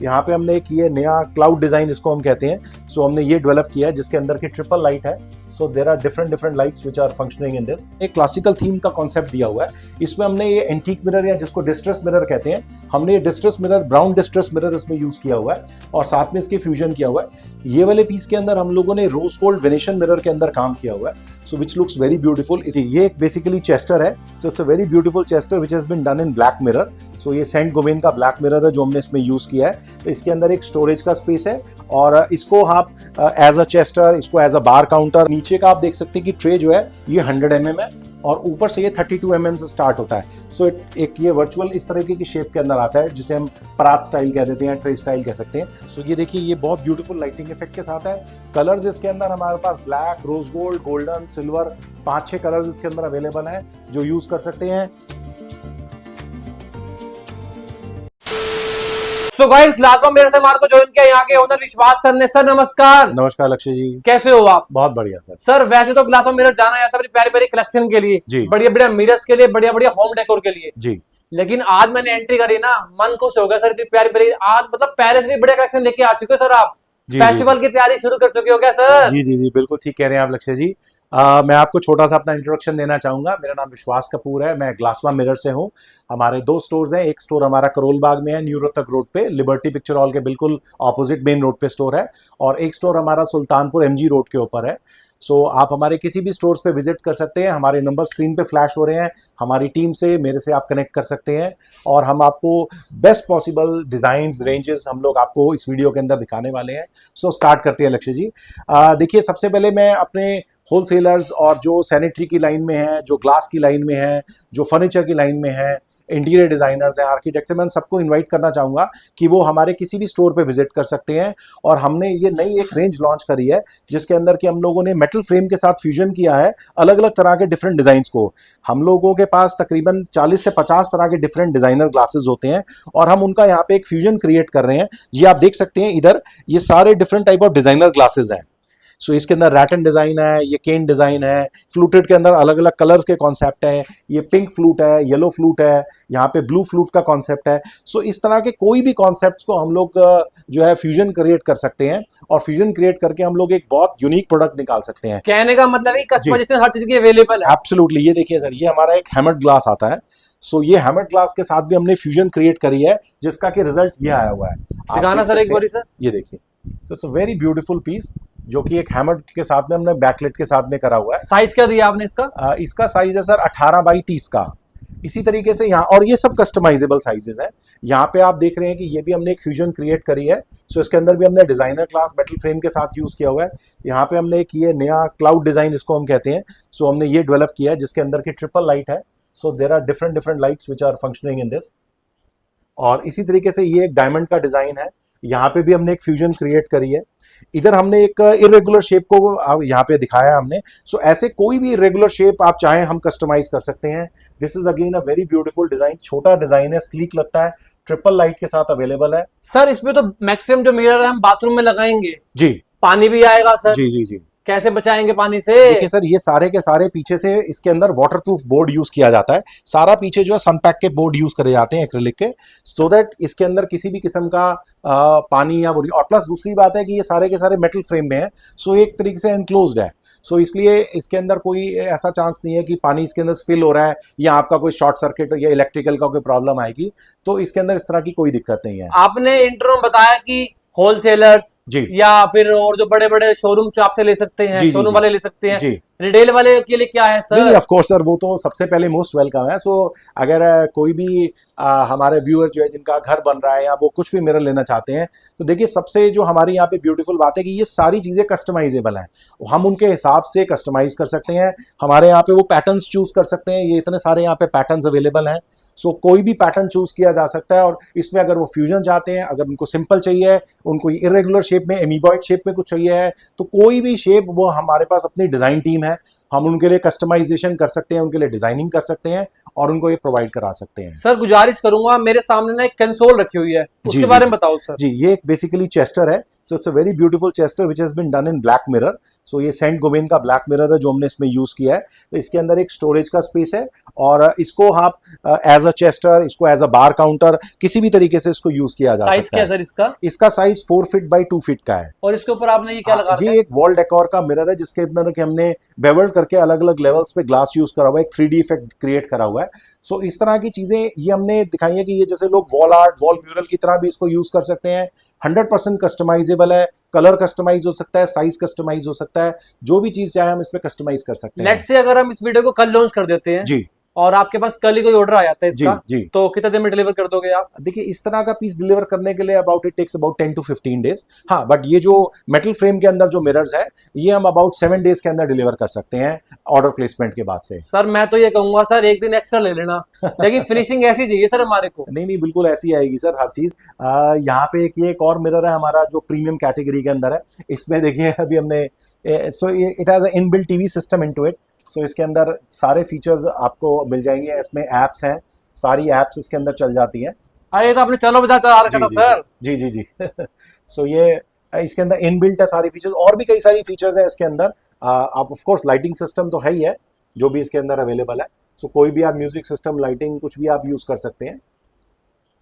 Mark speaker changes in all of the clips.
Speaker 1: यहाँ पे हमने एक ये नया क्लाउड डिजाइन इसको हम कहते हैं, सो हमने ये डेवलप किया है जिसके अंदर की ट्रिपल लाइट है। So there are different lights which are functioning in this. एक क्लासिकल थीम का कॉन्सेप्ट दिया हुआ है। इसमें हमने ये एंटीक मिरर या जिसको डिस्ट्रेस मिरर कहते हैं, हमने ये distress mirror, brown distress mirror इसमें यूज किया हुआ है और साथ में इसके फ्यूजन किया हुआ है। ये वाले पीस के अंदर हम लोगों ने रोज गोल्ड वेनेशियन मिरर के अंदर काम किया हुआ है, so which looks very beautiful. ये एक बेसिकली चेस्टर है, so it's a very beautiful chester which has been done in black mirror. So ये सेंट गोबेन का ब्लैक मिरर है जो हमने इसमें यूज किया है। तो इसके अंदर एक स्टोरेज का स्पेस है और इसको आप एज अ चेस्टर, इसको एज अ बार काउंटर, नीचे का आप देख सकते हैं कि ट्रे जो है ये 100 mm है और ऊपर से ये 32 mm से स्टार्ट होता है। सो एक ये वर्चुअल इस तरीके की शेप के अंदर आता है जिसे हम परात स्टाइल कह देते हैं, ट्रे स्टाइल कह सकते हैं। सो ये देखिए, ये बहुत ब्यूटीफुल लाइटिंग इफेक्ट के साथ है। कलर्स इसके अंदर हमारे पास black, rose gold, golden, silver, 5-6 colours इसके अंदर अवेलेबल हैं जो यूज कर सकते हैं।
Speaker 2: So guys, ग्लासवा मिरर से हमारे को ज्वाइन किया यहाँ के ओनर विश्वास सर ने। सर नमस्कार।
Speaker 1: नमस्कार लक्ष्य जी,
Speaker 2: कैसे हो आप?
Speaker 1: बहुत बढ़िया सर।
Speaker 2: सर वैसे तो ग्लासवा मिरर जाना जाता है अपनी प्यारी प्यारी कलेक्शन के लिए,
Speaker 1: जी,
Speaker 2: बढ़िया बढ़िया मिरर्स के लिए, बढ़िया बढ़िया होम डेकोर के लिए
Speaker 1: जी।
Speaker 2: लेकिन आज मैंने एंट्री करी ना, मन खुश हो गया सर। इतनी प्यारी प्यारी आज मतलब पहले से भी बढ़िया कलेक्शन लेके आ चुके हो सर आप। फेस्टिवल की तैयारी शुरू कर चुके हो क्या सर?
Speaker 1: जी जी जी, बिल्कुल ठीक कह रहे हैं आप लक्ष्य जी। मैं आपको छोटा सा अपना इंट्रोडक्शन देना चाहूंगा। मेरा नाम विश्वास कपूर है, मैं ग्लासवा मिरर से हूं। हमारे 2 स्टोर्स हैं। एक स्टोर हमारा करोल बाग में है, न्यू रोहतक रोड पे, लिबर्टी पिक्चर हॉल के बिल्कुल ऑपोजिट मेन रोड पे स्टोर है, और एक स्टोर हमारा सुल्तानपुर MG रोड के ऊपर है। सो आप हमारे किसी भी स्टोर्स पे विजिट कर सकते हैं। हमारे नंबर स्क्रीन पे फ्लैश हो रहे हैं। हमारी टीम से, मेरे से आप कनेक्ट कर सकते हैं और हम आपको बेस्ट पॉसिबल डिजाइन्स, रेंजेस हम लोग आपको इस वीडियो के अंदर दिखाने वाले हैं। सो स्टार्ट करते हैं लक्ष्य जी। देखिए, सबसे पहले मैं अपने होलसेलर्स और जो सैनिटरी की लाइन में है, जो ग्लास की लाइन में है, जो फर्नीचर की लाइन में है, इंटीरियर डिजाइनर्स हैं, आर्किटेक्ट्स हैं, मैं सबको इनवाइट करना चाहूँगा कि वो हमारे किसी भी स्टोर पे विजिट कर सकते हैं। और हमने ये नई एक रेंज लॉन्च करी है जिसके अंदर कि हम लोगों ने मेटल फ्रेम के साथ फ्यूजन किया है अलग अलग तरह के डिफरेंट डिजाइन्स को। हम लोगों के पास तकरीबन 40 से 50 तरह के डिफरेंट डिजाइनर ग्लासेस होते हैं और हम उनका यहाँ पे एक फ्यूजन क्रिएट कर रहे हैं। ये आप देख सकते हैं इधर, ये सारे different type of designer glasses हैं। सो इसके अंदर रैटन डिजाइन है, ये केन डिजाइन है, फ्लूटेड के अंदर अलग अलग कलर्स के कॉन्सेप्ट हैं। ये पिंक फ्लूट है, येलो फ्लूट है, यहाँ पे ब्लू फ्लूट का कॉन्सेप्ट है। सो इस तरह के कोई भी कॉन्सेप्ट्स को हम लोग जो है फ्यूजन क्रिएट कर सकते हैं और फ्यूजन क्रिएट करके हम लोग एक बहुत यूनिक प्रोडक्ट निकाल सकते हैं।
Speaker 2: कहने का मतलब है कस्टमाइजेशन हर चीज की अवेलेबल है।
Speaker 1: एब्सोल्युटली। ये देखिए सर, ये हमारा एक हैमर्ड ग्लास आता है। सो ये हैमर्ड ग्लास के साथ भी हमने फ्यूजन क्रिएट करी है जिसका कि रिजल्ट ये आया हुआ है।
Speaker 2: दिखाना सर एक बारी सर।
Speaker 1: ये देखिए, so it's a very beautiful piece जो कि एक हैमर्ड के साथ में हमने बैकलेट के साथ में करा हुआ है।
Speaker 2: साइज क्या दिया आपने इसका?
Speaker 1: इसका साइज है सर 18 बाई 30 का। इसी तरीके से यहाँ, और ये सब कस्टमाइजेबल साइजेस हैं। यहाँ पे आप देख रहे हैं कि ये भी हमने एक फ्यूजन क्रिएट करी है। सो इसके अंदर भी हमने डिजाइनर क्लास मेटल फ्रेम के साथ यूज किया हुआ है। यहाँ पे हमने एक ये नया क्लाउड डिजाइन इसको हम कहते हैं, सो हमने ये डेवलप किया है जिसके अंदर की ट्रिपल लाइट है। So there are different lights which are functioning in this. और इसी तरीके से ये एक डायमंड का डिजाइन है। यहाँ पे भी हमने एक फ्यूजन क्रिएट करी है। इधर हमने एक इरेगुलर शेप को यहाँ पे दिखाया हमने। सो ऐसे कोई भी इरेगुलर शेप आप चाहें हम कस्टमाइज कर सकते हैं। This is again a very beautiful design. छोटा डिजाइन है, स्लीक लगता है, ट्रिपल लाइट के साथ अवेलेबल है।
Speaker 2: सर इसमें तो मैक्सिमम जो मिरर है हम बाथरूम में लगाएंगे
Speaker 1: जी,
Speaker 2: पानी भी आएगा सर।
Speaker 1: जी जी जी।
Speaker 2: कैसे बचाएंगे पानी से?
Speaker 1: देखिए सर, ये सारे के सारे पीछे से इसके अंदर वाटरप्रूफ बोर्ड यूज किया जाता है। सारा पीछे जो है सनपैक के बोर्ड यूज करे जाते हैं एक्रिलिक के, सो दैट इसके अंदर किसी भी किस्म का पानी या वो, और प्लस दूसरी बात है कि ये सारे के सारे मेटल फ्रेम में है, सो एक तरीके से एनक्लोज्ड है। सो इसलिए इसके अंदर कोई ऐसा चांस नहीं है कि पानी इसके अंदर स्पिल हो रहा है या आपका कोई शॉर्ट सर्किट या इलेक्ट्रिकल का कोई प्रॉब्लम आएगी। तो इसके अंदर इस तरह की कोई दिक्कत नहीं है।
Speaker 2: आपने इंट्रो में बताया कि होलसेलर्स
Speaker 1: जी,
Speaker 2: या फिर और जो बड़े बड़े शोरूम से आपसे ले सकते हैं,
Speaker 1: जी,
Speaker 2: शोरूम वाले ले सकते हैं,
Speaker 1: जी।
Speaker 2: रिटेल वाले के लिए क्या है सर?
Speaker 1: नहीं, ऑफ कोर्स सर, वो तो सबसे पहले मोस्ट वेलकम है। सो अगर कोई भी हमारे व्यूअर जो है जिनका घर बन रहा है या वो कुछ भी मिरर लेना चाहते हैं, तो देखिए सबसे जो हमारी यहाँ पे ब्यूटीफुल बात है कि ये सारी चीज़ें कस्टमाइजेबल हैं। हम उनके हिसाब से कस्टमाइज कर सकते हैं। हमारे यहाँ पे वो पैटर्न्स चूज कर सकते हैं। ये इतने सारे यहाँ पे पैटर्न्स अवेलेबल हैं। सो कोई भी पैटर्न चूज किया जा सकता है और इसमें अगर वो फ्यूजन चाहते हैं, अगर उनको सिंपल चाहिए, उनको इरेगुलर शेप में, एमीबॉइड शेप में कुछ चाहिए है, तो कोई भी शेप वो हमारे पास अपनी डिज़ाइन टीम है, हम उनके लिए कस्टमाइजेशन कर सकते हैं, उनके लिए डिजाइनिंग कर सकते हैं और उनको ये प्रोवाइड करा सकते हैं।
Speaker 2: सर गुजारिश करूंगा, मेरे सामने ना एक कंसोल रखी हुई है, उसके बारे में बताओ सर।
Speaker 1: जी, ये एक बेसिकली चेस्टर है। So it's a very beautiful chester which has been done in black mirror. So ये सेंट गोबेन का ब्लैक मिरर है जो हमने इसमें यूज किया है। तो इसके अंदर एक स्टोरेज का स्पेस है और इसको आप एज अ चेस्टर, इसको एज अ बार काउंटर, किसी भी तरीके से इसको यूज किया जा
Speaker 2: साइज
Speaker 1: सकता
Speaker 2: क्या
Speaker 1: है।
Speaker 2: है सर इसका?
Speaker 1: इसका साइज 4 फीट बाई 2 फीट का है।
Speaker 2: और इसके ऊपर आपने ये क्या लगा रखा
Speaker 1: ये
Speaker 2: है?
Speaker 1: एक वॉल डेकोर का मिरर है जिसके अंदर कि हमने बेवल्ड करके अलग अलग लेवल्स पे ग्लास यूज करा हुआ है, एक 3D इफेक्ट क्रिएट करा हुआ है। सो इस तरह की चीजें ये हमने दिखाई है कि ये जैसे लोग वॉल आर्ट, वॉल म्यूरल की तरह भी इसको यूज कर सकते हैं। 100% कस्टमाइजेबल है, कलर कस्टमाइज हो सकता है, साइज कस्टमाइज हो सकता है, जो भी चीज चाहे हम इसमें कस्टमाइज कर सकते हैं।
Speaker 2: लेट से अगर हम इस वीडियो को कल लॉन्च कर देते हैं
Speaker 1: जी
Speaker 2: और आपके पास कल ही कोई ऑर्डर आ जाता है
Speaker 1: जी
Speaker 2: इसका,
Speaker 1: जी।
Speaker 2: तो कितने दिन में डिलीवर कर दोगे आप?
Speaker 1: देखिए इस तरह का पीस डिलीवर करने के लिए about it takes about 10 to 15 days. हाँ, बट ये जो मेटल फ्रेम के अंदर जो मिरर्स है ये हम अबाउट 7 डेज के अंदर डिलीवर कर सकते हैं ऑर्डर प्लेसमेंट के बाद से।
Speaker 2: सर मैं तो ये कहूंगा सर एक दिन एक्स्ट्रा ले लेना, लेकिन फिनिशिंग ऐसी चाहिए सर हमारे को।
Speaker 1: नहीं नहीं, बिल्कुल ऐसी आएगी सर हर चीज। यहाँ पे एक और मिरर है हमारा जो प्रीमियम कैटेगरी के अंदर है। इसमें देखिए अभी हमने so it has a inbuilt TV system into it. So इसके अंदर सारे फीचर्स आपको मिल जाएंगे। इसमें एप्स हैं, सारी एप्स इसके अंदर चल जाती हैं।
Speaker 2: अरे तो आपने चलो बजा चला रखा था सर।
Speaker 1: जी जी जी। सो ये इसके अंदर इनबिल्ट है सारी फीचर्स, और भी कई सारी फीचर्स हैं इसके अंदर। आप ऑफ कोर्स लाइटिंग सिस्टम तो है ही है जो भी इसके अंदर अवेलेबल है। सो कोई भी आप म्यूजिक सिस्टम, लाइटिंग कुछ भी आप यूज कर सकते हैं।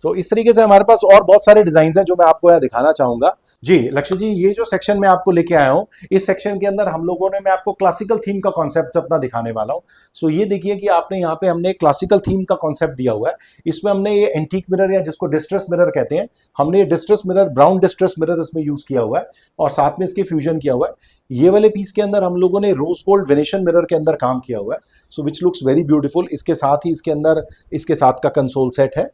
Speaker 1: सो इस तरीके से हमारे पास और बहुत सारे डिजाइन हैं जो मैं आपको यहाँ दिखाना चाहूंगा। जी लक्ष्य जी, ये जो सेक्शन में आपको लेके आया हूँ, इस सेक्शन के अंदर हम लोगों ने, मैं आपको क्लासिकल थीम का कॉन्सेप्ट अपना दिखाने वाला हूँ। सो ये देखिए कि आपने यहाँ पे हमने क्लासिकल थीम का कॉन्सेप्ट दिया हुआ है। इसमें हमने ये एंटीक मिरर या जिसको डिस्ट्रेस मिरर कहते हैं, हमने ये distress mirror, brown distress mirror इसमें यूज किया हुआ है और साथ में इसके फ्यूजन किया हुआ है। ये वाले पीस के अंदर हम लोगों ने रोज गोल्ड वेनेशियन मिरर के अंदर काम किया हुआ है। So which looks very beautiful. इसके साथ ही इसके अंदर इसके साथ का कंसोल सेट है।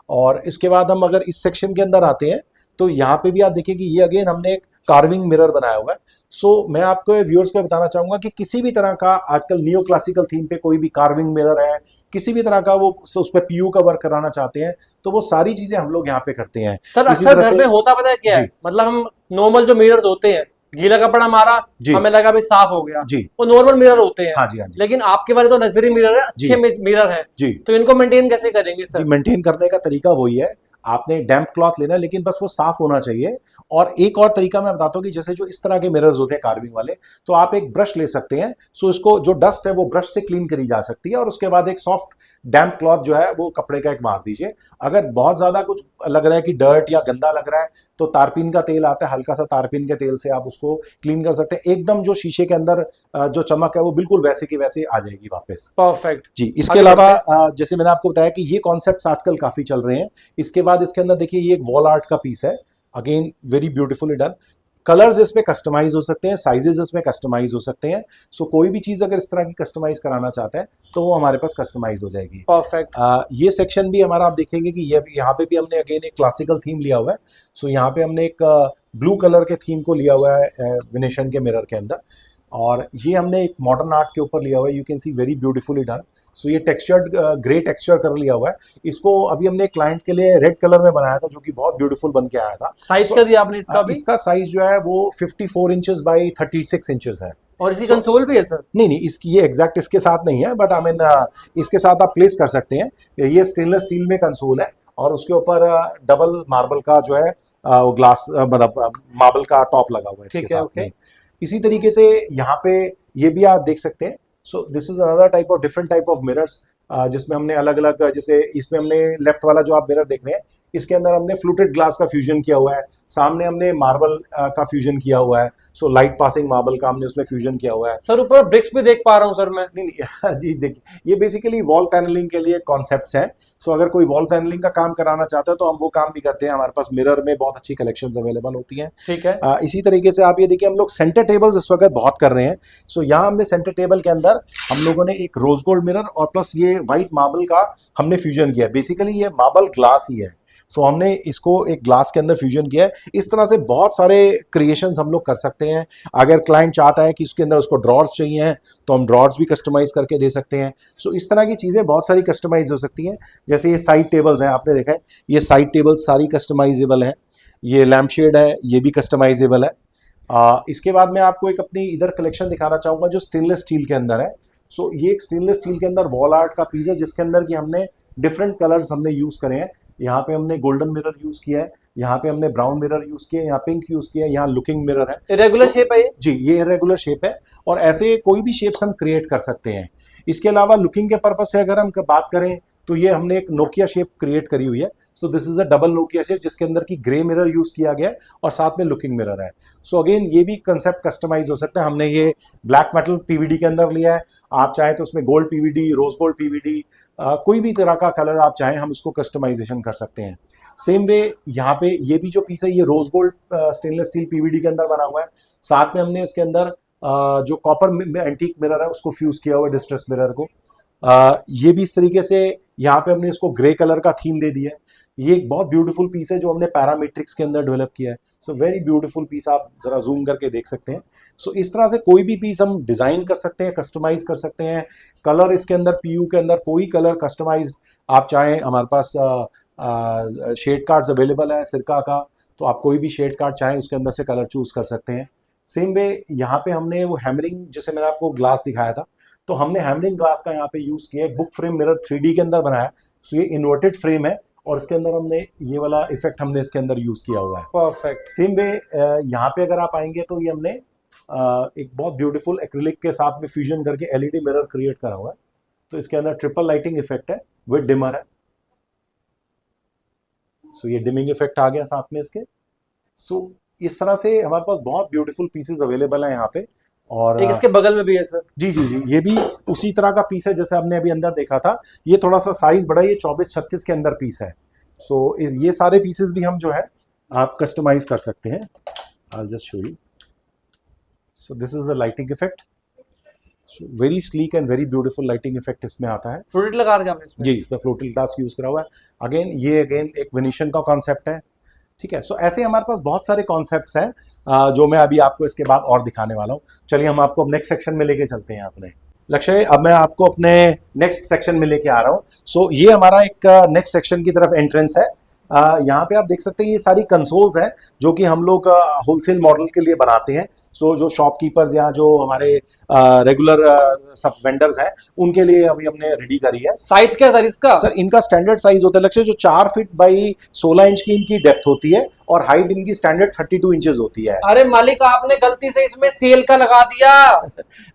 Speaker 1: और इसके बाद हम अगर इस सेक्शन के अंदर आते हैं तो यहाँ पे भी आप देखिए कि ये अगेन हमने एक कार्विंग मिरर बनाया हुआ है। सो मैं आपको व्यूअर्स को बताना चाहूंगा कि किसी भी तरह का आजकल नियो क्लासिकल थीम पे कोई भी कार्विंग मिरर है, किसी भी तरह का वो उस पर पीयू का वर्क कराना चाहते हैं तो वो सारी चीजें हम लोग यहाँ पे करते हैं।
Speaker 2: सर अक्सर घर में होता पता है क्या है, मतलब हम नॉर्मल जो मिरर्स होते हैं, गीला कपड़ा मारा, हमें लगा भी साफ हो गया जी, वो नॉर्मल मिरर होते हैं।
Speaker 1: हाँ जी, हाँ जी।
Speaker 2: लेकिन आपके वाले तो लग्जरी मिरर है, अच्छे मिरर है
Speaker 1: जी,
Speaker 2: तो इनको मेंटेन कैसे करेंगे सर?
Speaker 1: मेंटेन करने का तरीका वही है, आपने डैम्प क्लॉथ लेना है लेकिन बस वो साफ होना चाहिए। और एक और तरीका मैं बताता हूँ कि जैसे जो इस तरह के मिरर्स होते हैं कार्विंग वाले, तो आप एक ब्रश ले सकते हैं। सो इसको जो डस्ट है वो ब्रश से क्लीन करी जा सकती है और उसके बाद एक सॉफ्ट डैम्प क्लॉथ जो है वो कपड़े का एक मार दीजिए। अगर बहुत ज्यादा कुछ लग रहा है कि डर्ट या गंदा लग रहा है तो तारपीन का तेल आता है, हल्का सा तारपीन के तेल से आप उसको क्लीन कर सकते हैं। एकदम जो शीशे के अंदर जो चमक है वो बिल्कुल वैसे की वैसे आ जाएगी वापस।
Speaker 2: परफेक्ट
Speaker 1: जी। इसके अलावा जैसे मैंने आपको बताया कि ये कॉन्सेप्ट्स आजकल काफी चल रहे हैं। इसके बाद इसके अंदर देखिए ये एक वॉल आर्ट का पीस है, again very beautifully done. Colours इसमें कस्टमाइज हो सकते हैं, साइजेस इसमें कस्टमाइज हो सकते हैं। सो कोई भी चीज अगर इस तरह की कस्टमाइज कराना चाहता है तो वो हमारे पास कस्टमाइज हो जाएगी।
Speaker 2: परफेक्ट।
Speaker 1: ये सेक्शन भी हमारा आप देखेंगे कि ये यहाँ पे भी हमने अगेन एक क्लासिकल थीम लिया हुआ है। सो यहाँ पे हमने एक ब्लू कलर के थीम को लिया हुआ है वेनेशियन के मिरर के अंदर, और ये हमने एक मॉडर्न आर्ट के ऊपर लिया हुआ है। You can see very beautifully done. So ये टेक्सचर्ड ग्रे टेक्सचर कर लिया हुआ है। इसको अभी हमने क्लाइंट के लिए रेड कलर में बनाया था जो कि बहुत ब्यूटीफुल बन के आया था।
Speaker 2: साइज क्या दिया आपने इसका?
Speaker 1: इसका साइज जो है वो 54 इंचेस बाई 36 इंचेस है।
Speaker 2: और इसी कंसोल भी है सर?
Speaker 1: नहीं, इसकी ये एग्जैक्ट इसके साथ नहीं है, बट आई मीन इसके साथ आप प्लेस कर सकते हैं। ये स्टेनलेस स्टील में कंसोल है और उसके ऊपर डबल मार्बल का जो है ग्लास, मतलब मार्बल का टॉप लगा हुआ है इसके साथ में। इसी तरीके से यहाँ पे ये भी आप देख सकते हैं। So this is another type of different type of mirrors जिसमें हमने अलग अलग, जैसे इसमें हमने लेफ्ट वाला जो आप मिरर देख रहे हैं इसके अंदर हमने फ्लूटेड ग्लास का फ्यूजन किया हुआ है, सामने हमने मार्बल का फ्यूजन किया हुआ है। सो लाइट पासिंग मार्बल का हमने उसमें फ्यूजन किया हुआ है।
Speaker 2: सर ऊपर ब्रिक्स भी देख पा रहा हूँ सर मैं।
Speaker 1: नहीं जी, देखिए ये बेसिकली वॉल पैनलिंग के लिए कॉन्सेप्ट्स हैं। सो अगर कोई वॉल पैनलिंग का काम कराना चाहता है तो हम वो काम भी करते हैं। हमारे पास मिरर में बहुत अच्छी कलेक्शंस अवेलेबल होती हैं।
Speaker 2: ठीक है।
Speaker 1: इसी तरीके से आप ये देखिए हम लोग सेंटर टेबल्स इस वक्त बहुत कर रहे हैं। सो यहाँ हमने सेंटर टेबल के अंदर हम लोगों ने एक रोज गोल्ड मिरर और प्लस ये व्हाइट मार्बल का हमने फ्यूजन किया। बेसिकली ये मार्बल ग्लास ही है। सो हमने इसको एक ग्लास के अंदर फ्यूजन किया है। इस तरह से बहुत सारे क्रिएशंस हम लोग कर सकते हैं। अगर क्लाइंट चाहता है कि उसके अंदर उसको ड्रॉर्स चाहिए हैं तो हम ड्रॉर्स भी कस्टमाइज करके दे सकते हैं। सो इस तरह की चीज़ें बहुत सारी कस्टमाइज हो सकती हैं। जैसे ये साइड टेबल्स हैं, आपने देखा है ये साइड टेबल्स सारी कस्टमाइजेबल हैं। ये लैम्प शेड है, ये भी कस्टमाइजेबल है। इसके बाद मैं आपको एक अपनी इधर कलेक्शन दिखाना चाहूँगा जो स्टेनलेस स्टील के अंदर है। सो ये एक स्टेनलेस स्टील के अंदर वॉल आर्ट का पीस है जिसके अंदर कि हमने डिफरेंट कलर्स हमने यूज़ करे हैं। यहाँ पे हमने गोल्डन मिरर यूज़ किया है, यहाँ पे हमने ब्राउन मिरर यूज किया, यहाँ पिंक यूज किया, यहाँ लुकिंग मिरर है।
Speaker 2: रेगुलर शेप है ये?
Speaker 1: जी, ये इरेगुलर शेप है और ऐसे कोई भी शेप्स हम क्रिएट कर सकते हैं। इसके अलावा लुकिंग के पर्पज से अगर हम बात करें तो ये हमने एक नोकिया शेप क्रिएट करी हुई है। So this is a double Nokia shape जिसके अंदर की ग्रे मिरर यूज किया गया है और साथ में लुकिंग मिरर है। सो अगेन ये भी कंसेप्ट कस्टमाइज हो सकता है। हमने ये ब्लैक मेटल पीवीडी के अंदर लिया है, आप चाहें तो उसमें gold PVD, rose gold PVD, कोई भी तरह का कलर आप चाहें हम उसको कस्टमाइजेशन कर सकते हैं। सेम वे यहाँ पे ये भी जो पीस है ये rose gold stainless steel PVD के अंदर बना हुआ है। साथ में हमने इसके अंदर जो कॉपर एंटीक मिरर है उसको फ्यूज किया हुआ है डिस्ट्रेस मिरर को। ये भी इस तरीके से यहाँ पे हमने इसको ग्रे कलर का थीम दे दिया है। ये एक बहुत ब्यूटीफुल पीस है जो हमने पैरामेट्रिक्स के अंदर डेवलप किया है। सो वेरी ब्यूटीफुल पीस, आप जरा जूम करके देख सकते हैं। सो इस तरह से कोई भी पीस हम डिजाइन कर सकते हैं, कस्टमाइज कर सकते हैं। कलर इसके अंदर पीयू के अंदर कोई कलर कस्टमाइज आप चाहें, हमारे पास शेड कार्ड्स अवेलेबल है सिरका का, तो आप कोई भी शेड कार्ड चाहें उसके अंदर से कलर चूज कर सकते हैं। सेम वे यहाँ पे हमने वो हैमरिंग, जैसे मैंने आपको ग्लास दिखाया था, तो हमने हैमरिंग ग्लास का यहाँ पे यूज किया है। बुक फ्रेम मिरर 3D के अंदर बनाया। सो ये इन्वर्टेड फ्रेम है और इसके अंदर हमने ये वाला इफेक्ट हमने इसके अंदर यूज किया हुआ है।
Speaker 2: परफेक्ट।
Speaker 1: सेम वे यहाँ पे अगर आप आएंगे तो ये हमने एक बहुत ब्यूटीफुल एक्रिलिक के साथ में फ्यूजन करके एलईडी मिरर क्रिएट करा हुआ है। तो इसके अंदर ट्रिपल लाइटिंग इफेक्ट है विद डिमर है। सो ये डिमिंग इफेक्ट आ गया साथ में इसके। सो इस तरह से हमारे पास बहुत ब्यूटीफुल पीसेस अवेलेबल है यहाँ पे। और
Speaker 2: एक इसके बगल में भी है सर।
Speaker 1: जी जी जी, ये भी उसी तरह का पीस है जैसे हमने अभी अंदर देखा था। ये थोड़ा सा साइज बड़ा है, ये 24-36 के अंदर पीस है। सो ये सारे पीसेस भी हम जो है आप कस्टमाइज कर सकते हैं। I just show you. So this is the lighting effect. Very sleek and very beautiful lighting effect इसमें आता है।
Speaker 2: फ्लोटेड लगा रहे हैं आपने इसमें?
Speaker 1: जी, इसमें फ्लोटिंग ग्लास यूज करा हुआ है। अगेन ये एक वेनिशन का कॉन्सेप्ट है। ठीक है, सो ऐसे हमारे पास बहुत सारे कॉन्सेप्ट्स हैं जो मैं अभी आपको इसके बाद और दिखाने वाला हूँ। चलिए हम आपको नेक्स्ट सेक्शन में लेके चलते हैं अपने लक्ष्य। अब मैं आपको अपने नेक्स्ट सेक्शन में लेके आ रहा हूँ। सो ये हमारा एक नेक्स्ट सेक्शन की तरफ एंट्रेंस है। यहाँ पे आप देख सकते हैं ये सारी कंसोल्स हैं जो कि हम लोग होलसेल मॉडल के लिए बनाते हैं। सो जो शॉपकीपर्स या जो हमारे रेगुलर सब वेंडर्स हैं उनके लिए अभी हमने रेडी करी है।
Speaker 2: साइज क्या सर इसका?
Speaker 1: सर इनका स्टैंडर्ड साइज होता है लक्ष्य जो 4 फीट बाई 16 इंच की इनकी डेप्थ होती है और हाइट इनकी स्टैंडर्ड 32 इंचेस होती है।
Speaker 2: अरे मालिक आपने गलती से इसमें सेल का लगा दिया।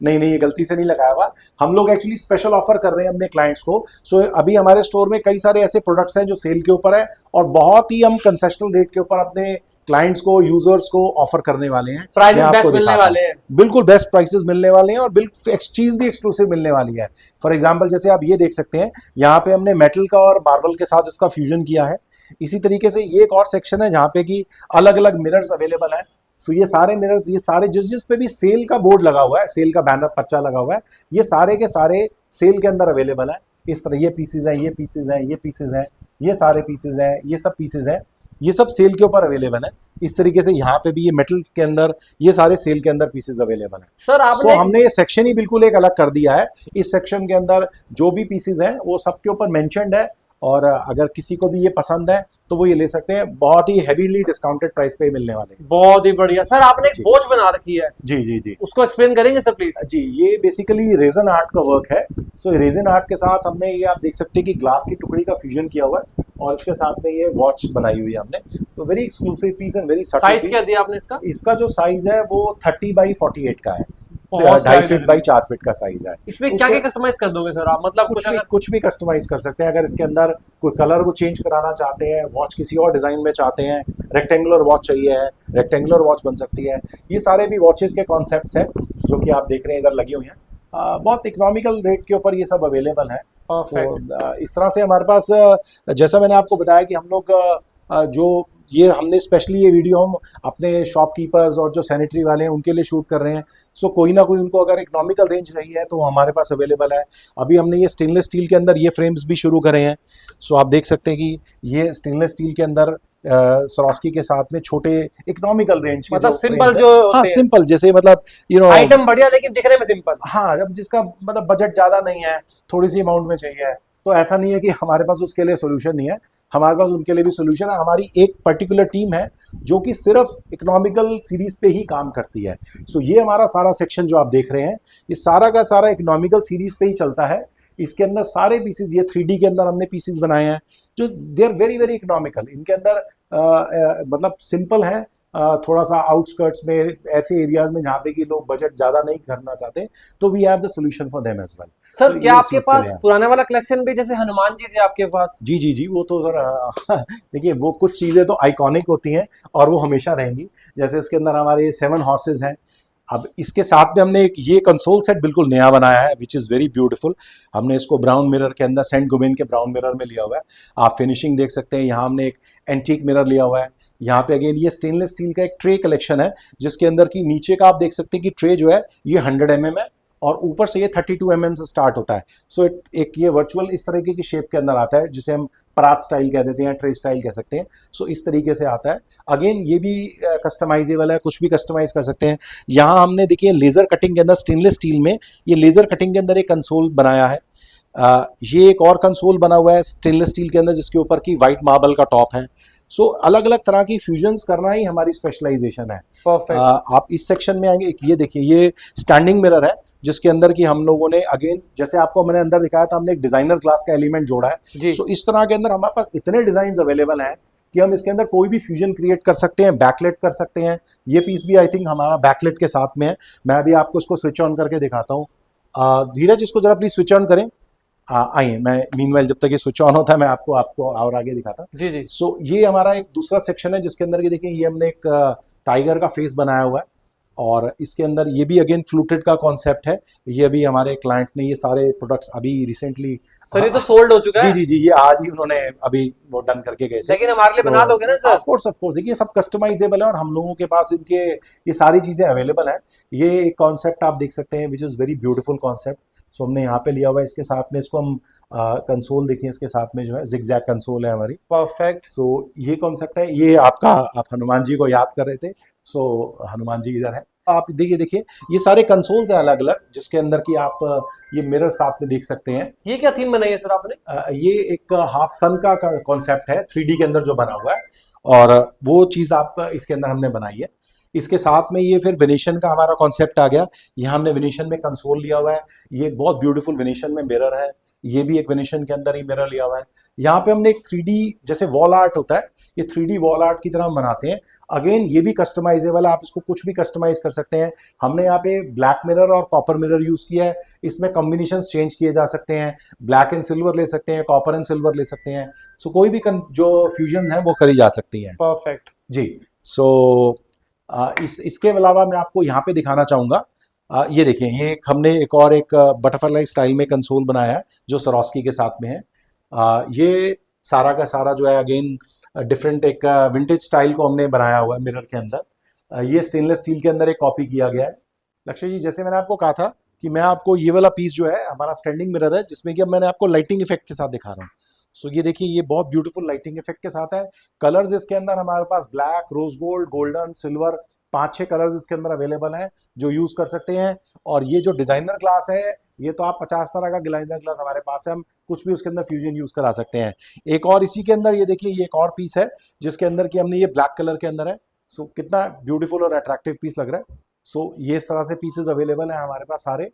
Speaker 1: नहीं, ये गलती से नहीं लगाया हुआ। हम लोग एक्चुअली स्पेशल ऑफर कर रहे हैं अपने क्लाइंट्स को। सो अभी हमारे स्टोर में कई सारे ऐसे प्रोडक्ट्स हैं जो सेल के ऊपर है और बहुत ही हम कंसेशनल रेट के ऊपर अपने क्लाइंट्स को, यूजर्स को ऑफर करने वाले हैं।
Speaker 2: प्राइसेस बेस्ट मिलने वाले हैं।
Speaker 1: बिल्कुल बेस्ट प्राइसेस मिलने वाले हैं और बिल्कुल चीज भी एक्सक्लूसिव मिलने वाली है। फॉर एग्जांपल जैसे आप ये देख सकते हैं यहाँ पे हमने मेटल का और मार्बल के साथ इसका फ्यूजन किया है। इसी तरीके से ये एक और सेक्शन है जहाँ पे कि अलग अलग मिरर्स अवेलेबल है। सो ये सारे मिरर्स, ये सारे जिस पे भी सेल का बोर्ड लगा हुआ है, सेल का बैनर पर्चा लगा हुआ है, ये सारे के सारे सेल के अंदर अवेलेबल है। इस तरह ये पीसेज हैं, ये पीसेज हैं, ये पीसेज हैं, ये सारे पीसेज हैं, ये सब पीसेज हैं, ये सब सेल के ऊपर अवेलेबल है। इस तरीके से यहाँ पे भी ये मेटल के अंदर ये सारे सेल के अंदर पीसेज अवेलेबल है।
Speaker 2: सर आपने
Speaker 1: हमने ये सेक्शन ही बिल्कुल एक अलग कर दिया है। इस सेक्शन के अंदर जो भी पीसेज हैं वो सबके ऊपर मेंशन्ड है और अगर किसी को भी ये पसंद है तो वो ये ले सकते हैं। बहुत ही हेवीली डिस्काउंटेड प्राइस पे मिलने वाले हैं।
Speaker 2: बहुत ही बढ़िया। सर आपने एक वॉच बना रखी है।
Speaker 1: जी जी जी,
Speaker 2: उसको एक्सप्लेन करेंगे सर प्लीज?
Speaker 1: जी, ये बेसिकली रेजन आर्ट का वर्क है। सो रेजन आर्ट के साथ हमने ये आप देख सकते हैं कि ग्लास की टुकड़ी का फ्यूजन किया हुआ है और इसके साथ में ये वॉच बनाई हुई है हमने। तो very exclusive piece and very subtle.
Speaker 2: Size क्या दिया आपने इसका?
Speaker 1: इसका जो साइज है वो 30 बाई 48 का है। 2.5 फीट बाई 4 फीट का साइज है।
Speaker 2: इसमें क्या क्या कस्टमाइज कर दोगे सर आप? मतलब
Speaker 1: कुछ भी कस्टमाइज कर सकते हैं। अगर इसके अंदर कोई कलर को चेंज कराना चाहते हैं, वॉच किसी और डिजाइन में चाहते हैं, रेक्टेंगुलर वॉच चाहिए है, रेक्टेंगुलर वॉच बन सकती है। ये सारे भी वॉचेस के कॉन्सेप्ट्स हैं जो कि आप देख रहे हैं इधर लगी हुई हैं। बहुत इकोनॉमिकल रेट के ऊपर ये सब अवेलेबल है। इस तरह से हमारे पास जैसा मैंने आपको बताया कि हम लोग जो ये हमने स्पेशली ये वीडियो हम अपने शॉपकीपर्स और जो सैनिटरी वाले हैं उनके लिए शूट कर रहे हैं। सो कोई ना कोई उनको अगर इकोनॉमिकल रेंज चाहिए है तो हमारे पास अवेलेबल है। अभी हमने ये स्टेनलेस स्टील के अंदर ये फ्रेम्स भी शुरू करे हैं। सो आप देख सकते हैं कि ये स्टेनलेस स्टील के अंदर स्वरोस्की के साथ में छोटे इकोनॉमिकल रेंज के
Speaker 2: मतलब सिंपल जो
Speaker 1: हाँ सिंपल, जैसे मतलब
Speaker 2: आइटम बढ़िया लेकिन दिखने में सिंपल।
Speaker 1: हाँ, जब जिसका मतलब बजट ज्यादा नहीं है, थोड़ी सी अमाउंट में चाहिए, तो ऐसा नहीं है कि हमारे पास उसके लिए सोल्यूशन नहीं है। हमारे पास उनके लिए भी सोल्यूशन है। हमारी एक पर्टिकुलर टीम है जो कि सिर्फ इकोनॉमिकल सीरीज पे ही काम करती है। सो ये हमारा सारा सेक्शन जो आप देख रहे हैं ये सारा का सारा इकोनॉमिकल सीरीज पे ही चलता है। इसके अंदर सारे पीसेस, ये 3D के अंदर हमने पीसेस बनाए हैं जो they are very very economical. इनके अंदर मतलब सिंपल है, थोड़ा सा आउटस्कर्ट्स में ऐसे एरियाज में जहाँ पे कि लोग बजट ज्यादा नहीं करना चाहते, तो we have the solution for them as well.
Speaker 2: Sir
Speaker 1: तो
Speaker 2: क्या
Speaker 1: ये उस
Speaker 2: आपके
Speaker 1: चीज के
Speaker 2: पास
Speaker 1: लिए है।
Speaker 2: पुराने वाला कलेक्शन भी, जैसे हनुमान जी से आपके पास?
Speaker 1: जी जी जी, वो तो सर देखिए वो कुछ चीजें तो आइकॉनिक होती हैं और वो हमेशा रहेंगी। जैसे इसके अंदर हमारे 7 हॉर्सेज हैं। अब इसके साथ में हमने एक ये कंसोल सेट बिल्कुल नया बनाया है विच इज़ वेरी ब्यूटीफुल। हमने इसको ब्राउन मिरर के अंदर, सेंट गुबेन के ब्राउन मिरर में लिया हुआ है। आप फिनिशिंग देख सकते हैं। यहाँ हमने एक एंटीक मिरर लिया हुआ है। यहाँ पे अगेन ये स्टेनलेस स्टील का एक ट्रे कलेक्शन है, जिसके अंदर की नीचे का आप देख सकते हैं कि ट्रे जो है ये 100 mm है और ऊपर से ये 32 mm से स्टार्ट होता है। सो एक ये वर्चुअल इस तरीके की शेप के अंदर आता है, जिसे हम परात स्टाइल कह देते हैं, ट्रे स्टाइल कह सकते हैं। सो इस तरीके से आता है। अगेन ये भी कस्टमाइजेबल है, कुछ भी कस्टमाइज कर सकते हैं। यहाँ हमने देखिए लेजर कटिंग के अंदर, स्टेनलेस स्टील में ये लेजर कटिंग के अंदर एक कंसोल बनाया है। ये एक और कंसोल बना हुआ है स्टेनलेस स्टील के अंदर, जिसके ऊपर की वाइट मार्बल का टॉप है। सो अलग अलग तरह की फ्यूजन्स करना ही हमारी स्पेशलाइजेशन है।
Speaker 2: परफेक्ट।
Speaker 1: आप इस सेक्शन में आएंगे, ये देखिए ये स्टैंडिंग मिरर है, जिसके अंदर की हम लोगों ने अगेन जैसे आपको मैंने अंदर दिखाया था, हमने एक डिजाइनर क्लास का एलिमेंट जोड़ा है।
Speaker 2: जी।
Speaker 1: सो इस तरह के अंदर हमारे पास इतने डिजाइन अवेलेबल हैं कि हम इसके अंदर कोई भी फ्यूजन क्रिएट कर सकते हैं, बैकलेट कर सकते हैं। ये पीस भी आई थिंक हमारा बैकलेट के साथ में है। मैं अभी आपको इसको स्विच ऑन करके दिखाता हूँ। धीरज इसको जरा प्लीज स्विच ऑन करें। आइए, मैं मीनवाइल जब तक ये स्विच ऑन होता है मैं आपको और आगे दिखाता।
Speaker 2: जी जी।
Speaker 1: सो ये हमारा एक दूसरा सेक्शन है, जिसके अंदर ये देखिए ये हमने एक टाइगर का फेस बनाया हुआ है और इसके अंदर ये भी अगेन फ्लूटेड का कॉन्सेप्ट है। ये अभी हमारे क्लाइंट ने ये सारे प्रोडक्ट्स अभी रिसेंटली,
Speaker 2: सर ये तो सोल्ड हो चुका
Speaker 1: जी
Speaker 2: है।
Speaker 1: जी जी, ये आज ही उन्होंने अभी वो डन करके गए थे।
Speaker 2: लेकिन हमारे लिए बना दोगे ना सर?
Speaker 1: ऑफ कोर्स देखिए सब कस्टमाइजेबल है और हम लोगों के पास इनके ये सारी चीजें अवेलेबल है। ये एक कॉन्सेप्ट आप देख सकते हैं which is very beautiful concept. So हमने यहाँ पे लिया हुआ है। इसके साथ में इसको हम कंसोल देखिए, इसके साथ में जो है जिगजैग कंसोल है हमारी।
Speaker 2: परफेक्ट।
Speaker 1: सो ये कॉन्सेप्ट है। ये आपका, आप हनुमान जी को याद कर रहे थे, सो हनुमान जी इधर है। आप देखिए ये सारे कंसोल्स हैं अलग अलग, जिसके अंदर की आप ये मिरर साथ में देख सकते हैं।
Speaker 2: ये क्या थीम बनाई है सर आपने?
Speaker 1: ये एक हाफ सन का कॉन्सेप्ट है 3D के अंदर जो बना हुआ है, और वो चीज़ आप इसके अंदर हमने बनाई है। इसके साथ में ये फिर वेनेशन का हमारा कॉन्सेप्ट आ गया। यहाँ हमने वेनेशन में कंसोल लिया हुआ है। ये एक बहुत ब्यूटीफुल वेनेशन में मिरर है। ये भी एक वेनेशन के अंदर ही मिरर लिया हुआ है। यहाँ पे हमने एक 3D जैसे वॉल आर्ट होता है, ये 3D वॉल आर्ट की तरह हम बनाते हैं। अगेन ये भी कस्टमाइजेबल है, आप इसको कुछ भी कस्टमाइज कर सकते हैं। हमने यहाँ पे ब्लैक मिरर और कॉपर मिरर यूज किया है। इसमें कॉम्बिनेशन चेंज किए जा सकते हैं, ब्लैक एंड सिल्वर ले सकते हैं, कॉपर एंड सिल्वर ले सकते हैं। सो कोई भी जो फ्यूजन है वो करी जा सकती है।
Speaker 2: परफेक्ट
Speaker 1: जी। सो इसके अलावा मैं आपको यहाँ पे दिखाना चाहूँगा। ये देखिए, ये हमने एक बटरफ्लाई स्टाइल में कंसोल बनाया है जो सरोस्की के साथ में है। ये सारा का सारा जो है अगेन डिफरेंट एक विंटेज स्टाइल को हमने बनाया हुआ है मिरर के अंदर। ये स्टेनलेस स्टील के अंदर एक कॉपी किया गया है। लक्ष्य जी, जैसे मैंने आपको कहा था कि मैं आपको ये वाला पीस जो है हमारा स्टैंडिंग मिरर है, जिसमें कि अब मैंने आपको लाइटिंग इफेक्ट के साथ दिखा रहा हूँ। सो ये देखिए, ये बहुत ब्यूटीफुल लाइटिंग इफेक्ट के साथ है। कलर्स इसके अंदर हमारे पास black, rose gold, golden, silver, 5-6 colours इसके अंदर अवेलेबल हैं जो यूज कर सकते हैं। और ये जो डिजाइनर ग्लास है, ये तो आप 50 तरह का डिजाइनर ग्लास हमारे पास है, हम कुछ भी उसके अंदर फ्यूजन यूज करा सकते हैं। एक और इसी के अंदर ये देखिए, ये एक और पीस है जिसके अंदर की हमने ये ब्लैक कलर के अंदर है। सो कितना ब्यूटीफुल और अट्रैक्टिव पीस लग रहा है। सो ये इस तरह से पीसेस अवेलेबल है हमारे पास सारे,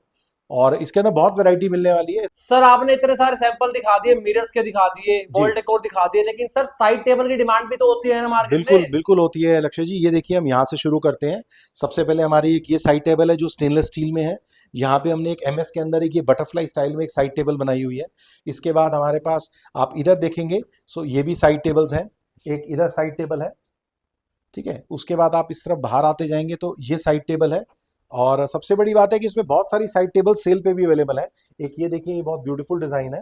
Speaker 1: और इसके अंदर बहुत वैरायटी मिलने वाली है।
Speaker 2: सर आपने इतने सारे सैंपल दिखा दिए, मिरर्स के दिखा दिए, वॉल डेकोर दिखा दिए, लेकिन सर साइड टेबल की डिमांड भी तो होती है ना मार्केट में।
Speaker 1: बिल्कुल बिल्कुल होती है लक्ष्य जी। ये देखिए, हम यहाँ से शुरू करते हैं। सबसे पहले हमारी एक ये साइड टेबल है जो स्टेनलेस स्टील में है। यहाँ पे हमने एक MS के अंदर एक ये बटरफ्लाई स्टाइल में एक साइड टेबल बनाई हुई है। इसके बाद हमारे पास आप इधर देखेंगे, सो ये भी साइड टेबल्स हैं। एक इधर साइड टेबल है, ठीक है। उसके बाद आप इस तरफ बाहर आते जाएंगे तो ये साइड टेबल है। और सबसे बड़ी बात है कि इसमें बहुत सारी साइड टेबल सेल पे भी अवेलेबल है। एक ये देखिए, ये बहुत ब्यूटीफुल डिजाइन है।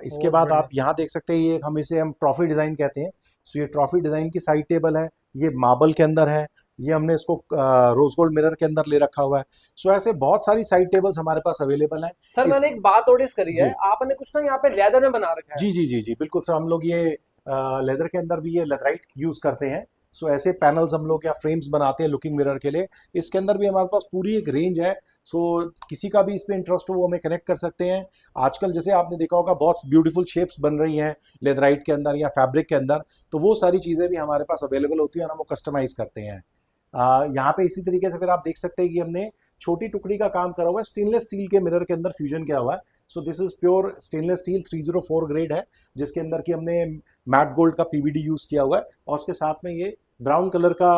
Speaker 1: इसके बाद आप यहाँ देख सकते हैं, ये हम ट्रॉफी डिजाइन कहते हैं। सो ये ट्रॉफी डिजाइन की साइड टेबल है। ये मार्बल के अंदर है। ये हमने इसको रोज गोल्ड मिरर के अंदर ले रखा हुआ है। सो ऐसे बहुत सारी साइड टेबल्स हमारे पास अवेलेबल है।
Speaker 2: सर मैंने एक बात नोटिस करी है, आपने कुछ ना यहाँ पे लेदर में बना रखा है।
Speaker 1: जी जी जी जी, बिल्कुल सर। हम लोग ये लेदर के अंदर भी ये लेदराइट यूज करते हैं। सो ऐसे पैनल्स हम लोग या फ्रेम्स बनाते हैं लुकिंग मिरर के लिए। इसके अंदर भी हमारे पास पूरी एक रेंज है। सो किसी का भी इस पे इंटरेस्ट हो वो हमें कनेक्ट कर सकते हैं। आजकल जैसे आपने देखा होगा बहुत ब्यूटीफुल शेप्स बन रही हैं लेदराइट के अंदर या फैब्रिक के अंदर, तो वो सारी चीज़ें भी हमारे पास अवेलेबल होती हैं और हम वो कस्टमाइज करते हैं। यहाँ पे इसी तरीके से फिर आप देख सकते हैं कि हमने छोटी टुकड़ी का काम करा हुआ है, स्टेनलेस स्टील के मिरर के अंदर फ्यूजन किया हुआ है। So this is pure stainless steel 304 grade है, जिसके अंदर की हमने मैट गोल्ड का पीवीडी यूज किया हुआ है, और उसके साथ में ये ब्राउन कलर का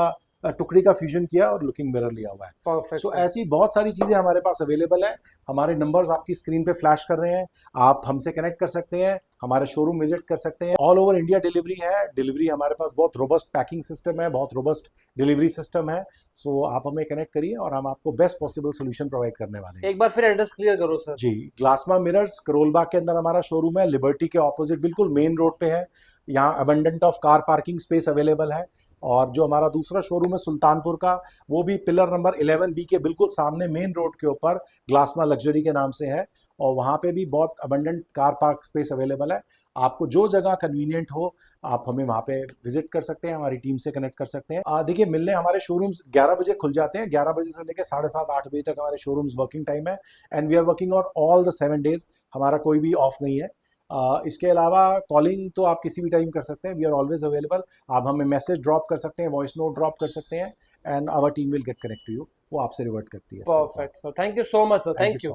Speaker 1: टुकड़ी का फ्यूजन किया और लुकिंग मिरर लिया हुआ है।
Speaker 2: परफेक्ट।
Speaker 1: सो ऐसी बहुत सारी चीज़ें हमारे पास अवेलेबल है। हमारे नंबर्स आपकी स्क्रीन पे फ्लैश कर रहे हैं, आप हमसे कनेक्ट कर सकते हैं, हमारे शोरूम विजिट कर सकते हैं। ऑल ओवर इंडिया डिलीवरी है। डिलीवरी हमारे पास बहुत रोबस्ट पैकिंग सिस्टम है, बहुत रोबस्ट डिलीवरी सिस्टम है। सो आप हमें कनेक्ट करिए और हम आपको बेस्ट पॉसिबल सोल्यूशन प्रोवाइड करने वाले हैं।
Speaker 2: एक बार फिर एड्रेस क्लियर करो सर।
Speaker 1: जी, ग्लासमा मिरर्स करोल बाग के अंदर हमारा शोरूम है, लिबर्टी के ऑपोजिट बिल्कुल मेन रोड पे है। यहाँ abundant of car parking space available है। और जो हमारा दूसरा शोरूम है सुल्तानपुर का, वो भी पिलर नंबर 11B के बिल्कुल सामने मेन रोड के ऊपर ग्लासमा लग्जरी के नाम से है, और वहाँ पे भी बहुत abundant car park space available है। आपको जो जगह कन्वीनियंट हो आप हमें वहाँ पे विजिट कर सकते हैं, हमारी टीम से कनेक्ट कर सकते हैं। देखिए, मिलने हमारे शोरूम्स 11 बजे खुल जाते हैं, 11 बजे से लेकर 7:30 8 बजे तक हमारे शोरूम्स वर्किंग टाइम है, and we are working on all the 7 days. हमारा कोई भी ऑफ नहीं है। इसके अलावा कॉलिंग तो आप किसी भी टाइम कर सकते हैं, वी आर ऑलवेज अवेलेबल। आप हमें मैसेज ड्रॉप कर सकते हैं, वॉइस नोट ड्रॉप कर सकते हैं, and our team will get connect to you. वो आपसे रिवर्ट करती है।
Speaker 2: Perfect sir, thank you so much sir, thank you.